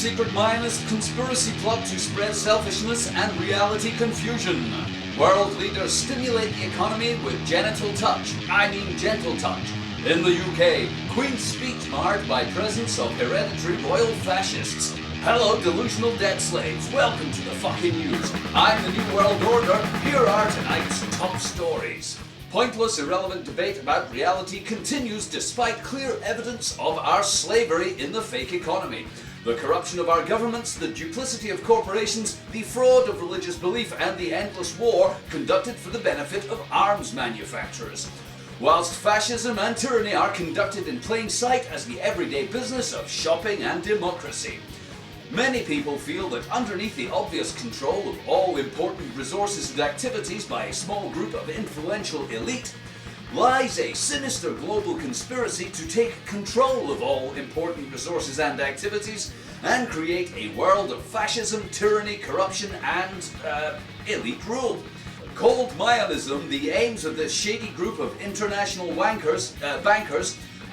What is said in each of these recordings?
secret Mayanist conspiracy plot to spread selfishness and reality confusion. World leaders stimulate the economy with genital touch. I mean gentle touch. In the UK, Queen's speech marred by presence of hereditary royal fascists. Hello, delusional debt slaves. Welcome to the fucking news. I'm the New World Order. Here are tonight's top stories. Pointless, irrelevant debate about reality continues despite clear evidence of our slavery in the fake economy. The corruption of our governments, the duplicity of corporations, the fraud of religious belief, and the endless war conducted for the benefit of arms manufacturers. Whilst fascism and tyranny are conducted in plain sight as the everyday business of shopping and democracy. Many people feel that underneath the obvious control of all important resources and activities by a small group of influential elite lies a sinister global conspiracy to take control of all important resources and activities and create a world of fascism, tyranny, corruption, and elite rule. Called Mayanism, the aims of this shady group of international bankers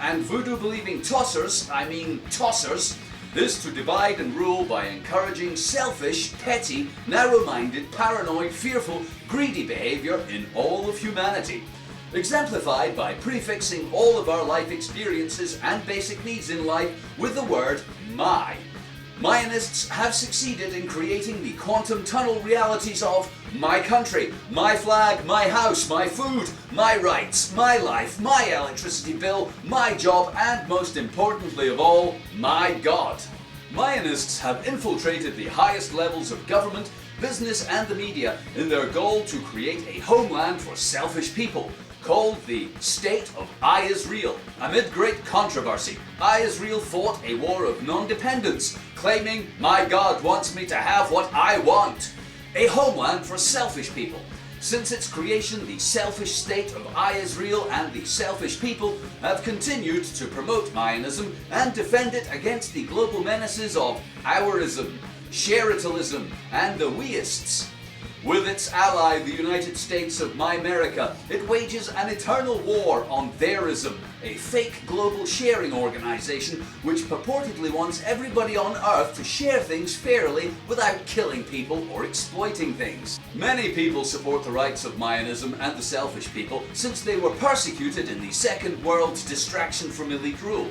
and voodoo-believing tossers, is to divide and rule by encouraging selfish, petty, narrow-minded, paranoid, fearful, greedy behavior in all of humanity. Exemplified by prefixing all of our life experiences and basic needs in life with the word my. Mayanists have succeeded in creating the quantum tunnel realities of my country, my flag, my house, my food, my rights, my life, my electricity bill, my job, and most importantly of all, my God. Mayanists have infiltrated the highest levels of government, business, and the media in their goal to create a homeland for selfish people, called the State of I Israel. Amid great controversy, I Israel fought a war of non-dependence, claiming, my God wants me to have what I want. A homeland for selfish people. Since its creation, the selfish state of I Israel and the selfish people have continued to promote Mayanism and defend it against the global menaces of ourism, sharitalism, and the weists. With its ally, the United States of Mymerica, it wages an eternal war on theirism, a fake global sharing organization which purportedly wants everybody on Earth to share things fairly without killing people or exploiting things. Many people support the rights of Mayanism and the selfish people since they were persecuted in the Second World's distraction from elite rule.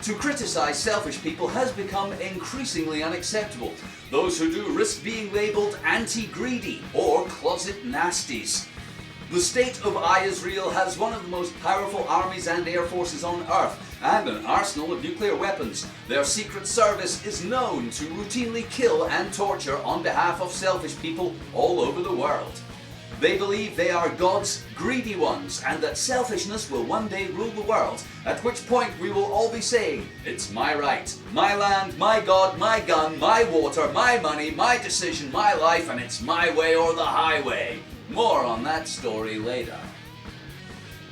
To criticize selfish people has become increasingly unacceptable. Those who do risk being labelled anti-greedy or closet nasties. The state of I Israel has one of the most powerful armies and air forces on Earth and an arsenal of nuclear weapons. Their secret service is known to routinely kill and torture on behalf of selfish people all over the world. They believe they are God's greedy ones and that selfishness will one day rule the world, at which point we will all be saying, it's my right, my land, my God, my gun, my water, my money, my decision, my life, and it's my way or the highway. More on that story later.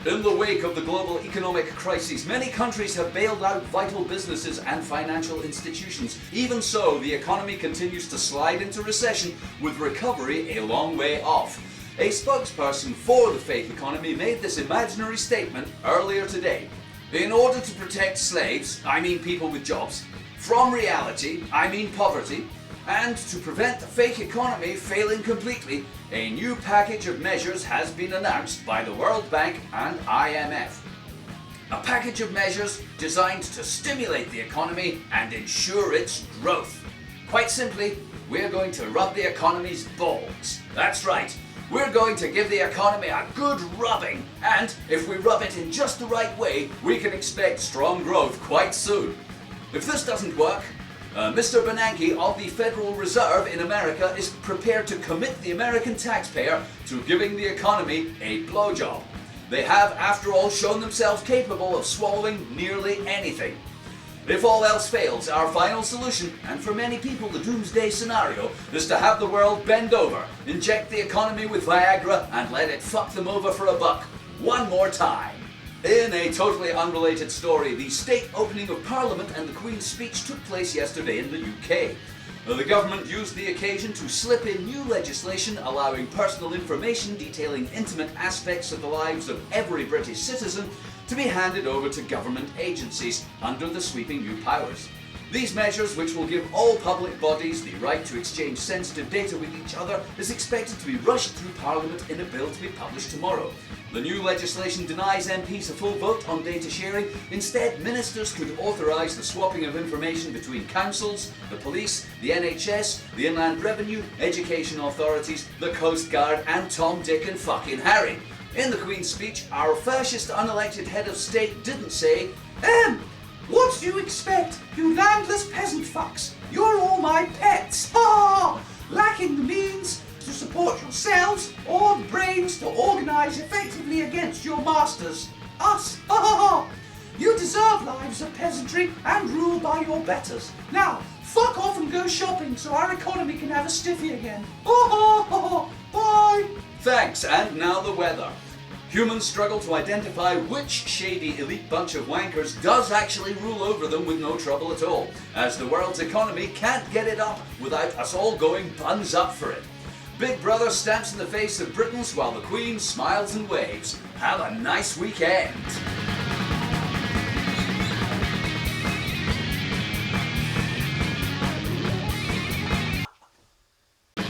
In the wake of the global economic crisis, many countries have bailed out vital businesses and financial institutions. Even so, the economy continues to slide into recession, with recovery a long way off. A spokesperson for the fake economy made this imaginary statement earlier today. In order to protect slaves, I mean people with jobs, from reality, I mean poverty, and to prevent the fake economy failing completely, a new package of measures has been announced by the World Bank and IMF. A package of measures designed to stimulate the economy and ensure its growth. Quite simply, we're going to rub the economy's balls. That's right. We're going to give the economy a good rubbing, and if we rub it in just the right way, we can expect strong growth quite soon. If this doesn't work, Mr. Bernanke of the Federal Reserve in America is prepared to commit the American taxpayer to giving the economy a blowjob. They have, after all, shown themselves capable of swallowing nearly anything. If all else fails, our final solution, and for many people the doomsday scenario, is to have the world bend over, inject the economy with Viagra, and let it fuck them over for a buck. One more time. In a totally unrelated story, the state opening of Parliament and the Queen's speech took place yesterday in the UK. The government used the occasion to slip in new legislation allowing personal information detailing intimate aspects of the lives of every British citizen to be handed over to government agencies under the sweeping new powers. These measures, which will give all public bodies the right to exchange sensitive data with each other, is expected to be rushed through Parliament in a bill to be published tomorrow. The new legislation denies MPs a full vote on data sharing. Instead, ministers could authorise the swapping of information between councils, the police, the NHS, the Inland Revenue, education authorities, the Coast Guard, and Tom, Dick and fucking Harry. In the Queen's speech, our fascist unelected head of state didn't say, what do you expect, you landless peasant fucks? You're all my pets, lacking the means to support yourselves or the brains to organise effectively against your masters. Us, You deserve lives of peasantry and rule by your betters. Now, fuck off and go shopping so our economy can have a stiffy again. Bye! Thanks, and now the weather. Humans struggle to identify which shady elite bunch of wankers does actually rule over them with no trouble at all, as the world's economy can't get it up without us all going buns up for it. Big Brother stamps in the face of Britons while the Queen smiles and waves. Have a nice weekend.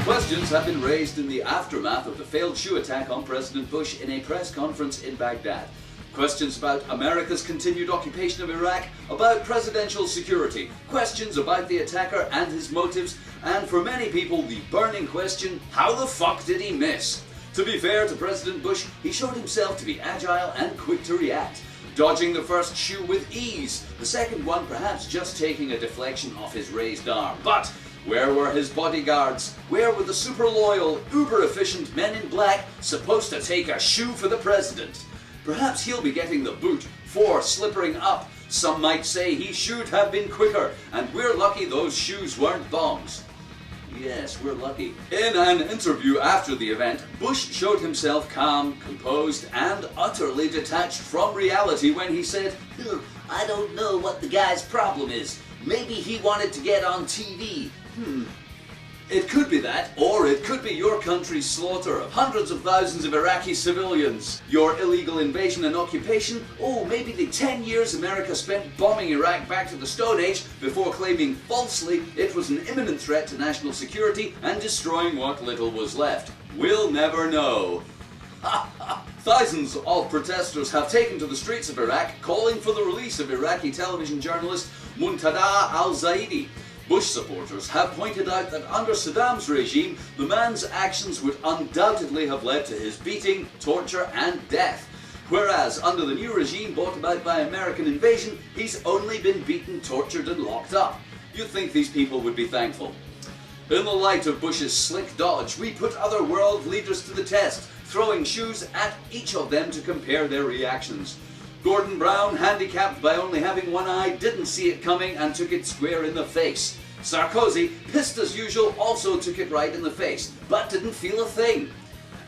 Questions have been raised in the aftermath of the failed shoe attack on President Bush in a press conference in Baghdad. Questions about America's continued occupation of Iraq, about presidential security, questions about the attacker and his motives, and for many people the burning question, how the fuck did he miss? To be fair to President Bush, he showed himself to be agile and quick to react, dodging the first shoe with ease, the second one perhaps just taking a deflection off his raised arm. But where were his bodyguards? Where were the super loyal, uber efficient men in black supposed to take a shoe for the president? Perhaps he'll be getting the boot for slippering up. Some might say he should have been quicker, and we're lucky those shoes weren't bombs. Yes, we're lucky. In an interview after the event, Bush showed himself calm, composed, and utterly detached from reality when he said, I don't know what the guy's problem is. Maybe he wanted to get on TV. It could be that, or it could be your country's slaughter of hundreds of thousands of Iraqi civilians, your illegal invasion and occupation, maybe the 10 years America spent bombing Iraq back to the Stone Age before claiming falsely it was an imminent threat to national security and destroying what little was left. We'll never know. Thousands of protesters have taken to the streets of Iraq calling for the release of Iraqi television journalist Muntada al-Zaidi. Bush supporters have pointed out that under Saddam's regime, the man's actions would undoubtedly have led to his beating, torture and death. Whereas under the new regime brought about by American invasion, he's only been beaten, tortured and locked up. You'd think these people would be thankful. In the light of Bush's slick dodge, we put other world leaders to the test, throwing shoes at each of them to compare their reactions. Gordon Brown, handicapped by only having one eye, didn't see it coming and took it square in the face. Sarkozy, pissed as usual, also took it right in the face, but didn't feel a thing.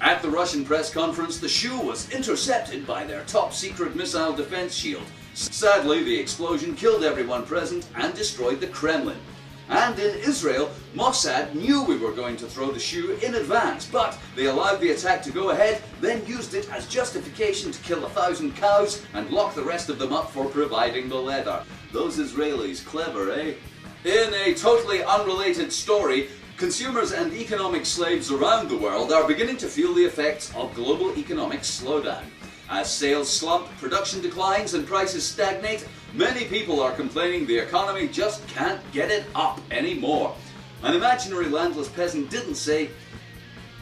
At the Russian press conference, the shoe was intercepted by their top-secret missile defense shield. Sadly, the explosion killed everyone present and destroyed the Kremlin. And in Israel, Mossad knew we were going to throw the shoe in advance, but they allowed the attack to go ahead, then used it as justification to kill 1,000 cows and lock the rest of them up for providing the leather. Those Israelis, clever, eh? In a totally unrelated story, consumers and economic slaves around the world are beginning to feel the effects of global economic slowdown. As sales slump, production declines and prices stagnate, many people are complaining the economy just can't get it up anymore. An imaginary landless peasant didn't say,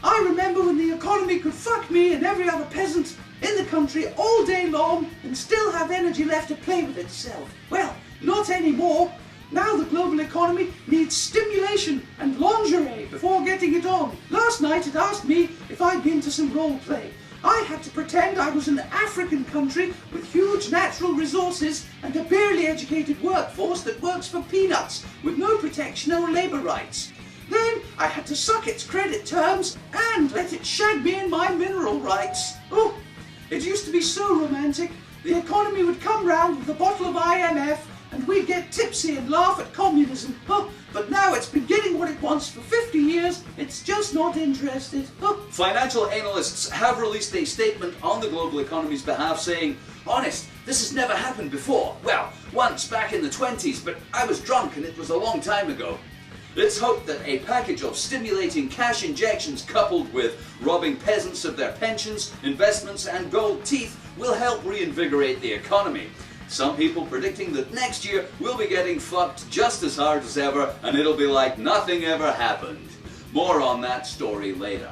I remember when the economy could fuck me and every other peasant in the country all day long and still have energy left to play with itself. Well, not anymore. Now the global economy needs stimulation and lingerie before getting it on. Last night it asked me if I'd been to some role play. I had to pretend I was an African country with huge natural resources and a barely educated workforce that works for peanuts with no protection or labour rights. Then I had to suck its credit terms and let it shag me in my mineral rights. Oh, it used to be so romantic. The economy would come round with a bottle of IMF and we'd get tipsy and laugh at communism. Oh, but now it's been getting what it wants for 50 years, it's just not interested. Oh, Financial analysts have released a statement on the global economy's behalf saying, "Honest, this has never happened before. Well, once back in the 20s, but I was drunk and it was a long time ago." It's hoped that a package of stimulating cash injections coupled with robbing peasants of their pensions, investments and gold teeth will help reinvigorate the economy. Some people predicting that next year we'll be getting fucked just as hard as ever and it'll be like nothing ever happened. More on that story later.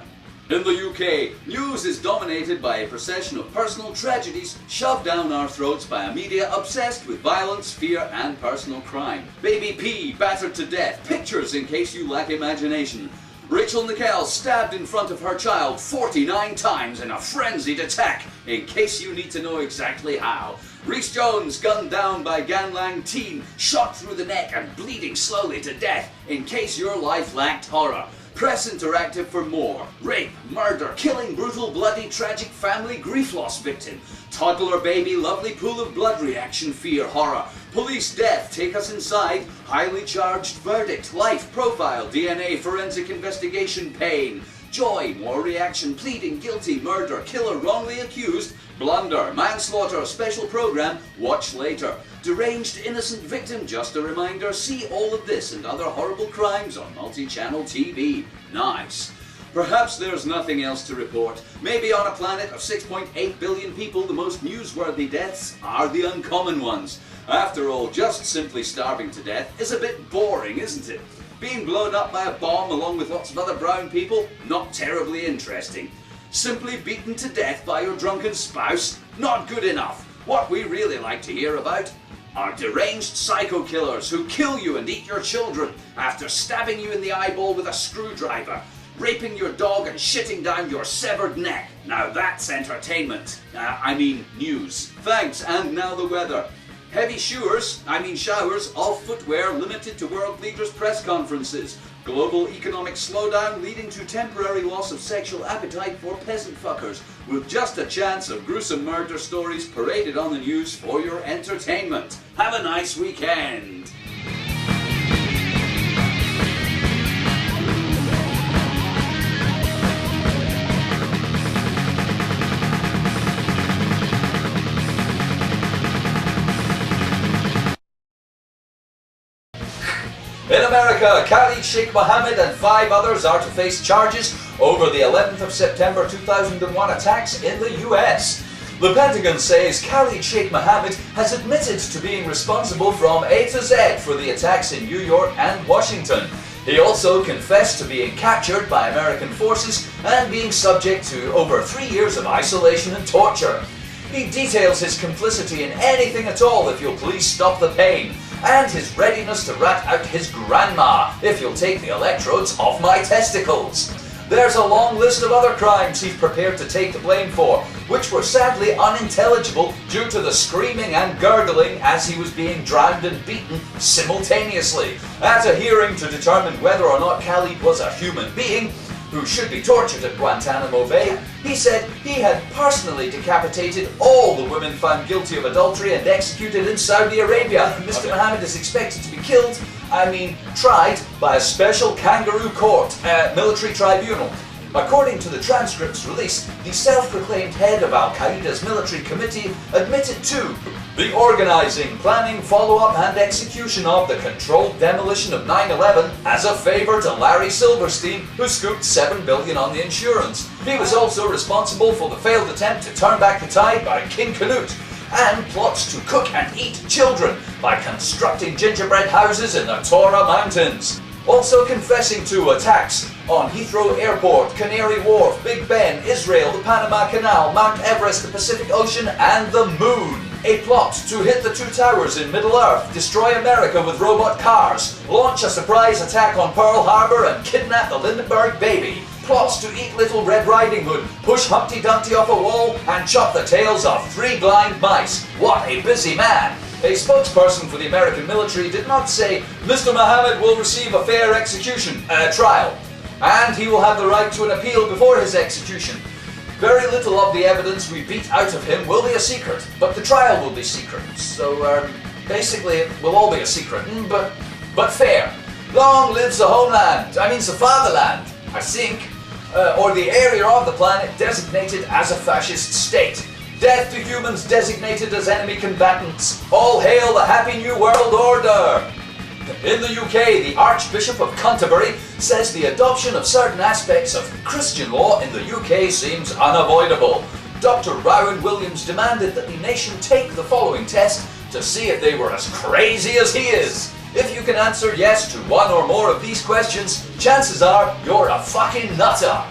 In the UK, news is dominated by a procession of personal tragedies shoved down our throats by a media obsessed with violence, fear and personal crime. Baby P battered to death, pictures in case you lack imagination. Rachel Nickell stabbed in front of her child 49 times in a frenzied attack, in case you need to know exactly how. Rhys Jones gunned down by Ganlang teen, shot through the neck and bleeding slowly to death, in case your life lacked horror. Press Interactive for more. Rape, murder, killing, brutal, bloody, tragic family grief loss victim. Toddler baby, lovely pool of blood reaction, fear, horror. Police death, take us inside. Highly charged verdict, life, profile, DNA, forensic investigation, pain. Joy, more reaction, pleading guilty, murder, killer wrongly accused, blunder, manslaughter, special program, watch later. Deranged innocent victim, just a reminder, see all of this and other horrible crimes on multi-channel TV. Nice. Perhaps there's nothing else to report. Maybe on a planet of 6.8 billion people, the most newsworthy deaths are the uncommon ones. After all, just simply starving to death is a bit boring, isn't it? Being blown up by a bomb along with lots of other brown people, not terribly interesting. Simply beaten to death by your drunken spouse, not good enough. What we really like to hear about are deranged psycho killers who kill you and eat your children after stabbing you in the eyeball with a screwdriver, raping your dog and shitting down your severed neck. Now that's entertainment. News. Thanks, and now the weather. Heavy showers of footwear limited to world leaders' press conferences. Global economic slowdown leading to temporary loss of sexual appetite for peasant fuckers, with just a chance of gruesome murder stories paraded on the news for your entertainment. Have a nice weekend. In America, Khalid Sheikh Mohammed and 5 others are to face charges over the 11th of September 2001 attacks in the US. The Pentagon says Khalid Sheikh Mohammed has admitted to being responsible from A to Z for the attacks in New York and Washington. He also confessed to being captured by American forces and being subject to over 3 years of isolation and torture. He details his complicity in anything at all if you'll please stop the pain, and his readiness to rat out his grandma if you'll take the electrodes off my testicles. There's a long list of other crimes he's prepared to take the blame for, which were sadly unintelligible due to the screaming and gurgling as he was being drowned and beaten simultaneously. At a hearing to determine whether or not Khalid was a human being who should be tortured at Guantanamo Bay, he said he had personally decapitated all the women found guilty of adultery and executed in Saudi Arabia. Mr. Mohammed is expected to be tried by a special kangaroo court, military tribunal. According to the transcripts released, the self-proclaimed head of Al-Qaeda's military committee admitted to the organising, planning, follow-up and execution of the controlled demolition of 9/11 as a favour to Larry Silverstein, who scooped $7 billion on the insurance. He was also responsible for the failed attempt to turn back the tide by King Canute, and plots to cook and eat children by constructing gingerbread houses in the Torah Mountains. Also confessing to attacks on Heathrow Airport, Canary Wharf, Big Ben, Israel, the Panama Canal, Mount Everest, the Pacific Ocean and the Moon. A plot to hit the 2 towers in Middle-earth, destroy America with robot cars, launch a surprise attack on Pearl Harbor and kidnap the Lindenberg baby. Plots to eat Little Red Riding Hood, push Humpty Dumpty off a wall and chop the tails off 3 blind mice. What a busy man! A spokesperson for the American military did not say Mr. Mohammed will receive a fair execution, trial, and he will have the right to an appeal before his execution. Very little of the evidence we beat out of him will be a secret, but the trial will be secret. So, basically it will all be a secret, but fair. Long lives the homeland, the fatherland, I think. or the area of the planet designated as a fascist state. Death to humans designated as enemy combatants. All hail the Happy New World Order! In the UK, the Archbishop of Canterbury says the adoption of certain aspects of Christian law in the UK seems unavoidable. Dr. Rowan Williams demanded that the nation take the following test to see if they were as crazy as he is. If you can answer yes to one or more of these questions, chances are you're a fucking nutter.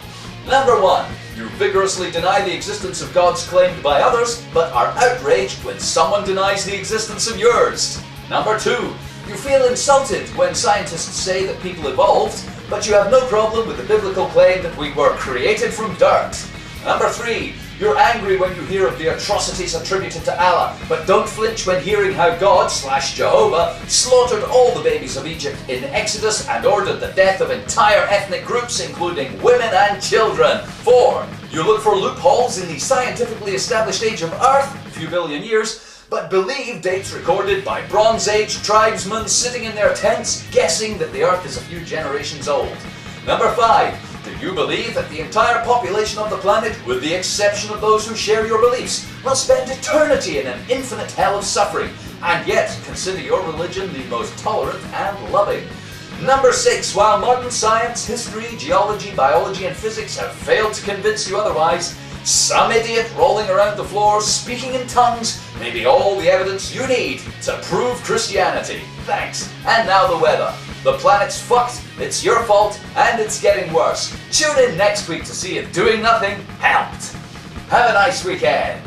Number 1. You vigorously deny the existence of gods claimed by others, but are outraged when someone denies the existence of yours. Number 2. You feel insulted when scientists say that people evolved, but you have no problem with the biblical claim that we were created from dirt. Number 3. You're angry when you hear of the atrocities attributed to Allah, but don't flinch when hearing how God/Jehovah slaughtered all the babies of Egypt in Exodus and ordered the death of entire ethnic groups, including women and children. 4. You look for loopholes in the scientifically established age of Earth, a few billion years, but believe dates recorded by Bronze Age tribesmen sitting in their tents guessing that the Earth is a few generations old. Number 5. Do you believe that the entire population of the planet, with the exception of those who share your beliefs, will spend eternity in an infinite hell of suffering, and yet consider your religion the most tolerant and loving? Number 6. While modern science, history, geology, biology, and physics have failed to convince you otherwise, some idiot rolling around the floor speaking in tongues may be all the evidence you need to prove Christianity. Thanks. And now the weather. The planet's fucked, it's your fault, and it's getting worse. Tune in next week to see if doing nothing helped. Have a nice weekend.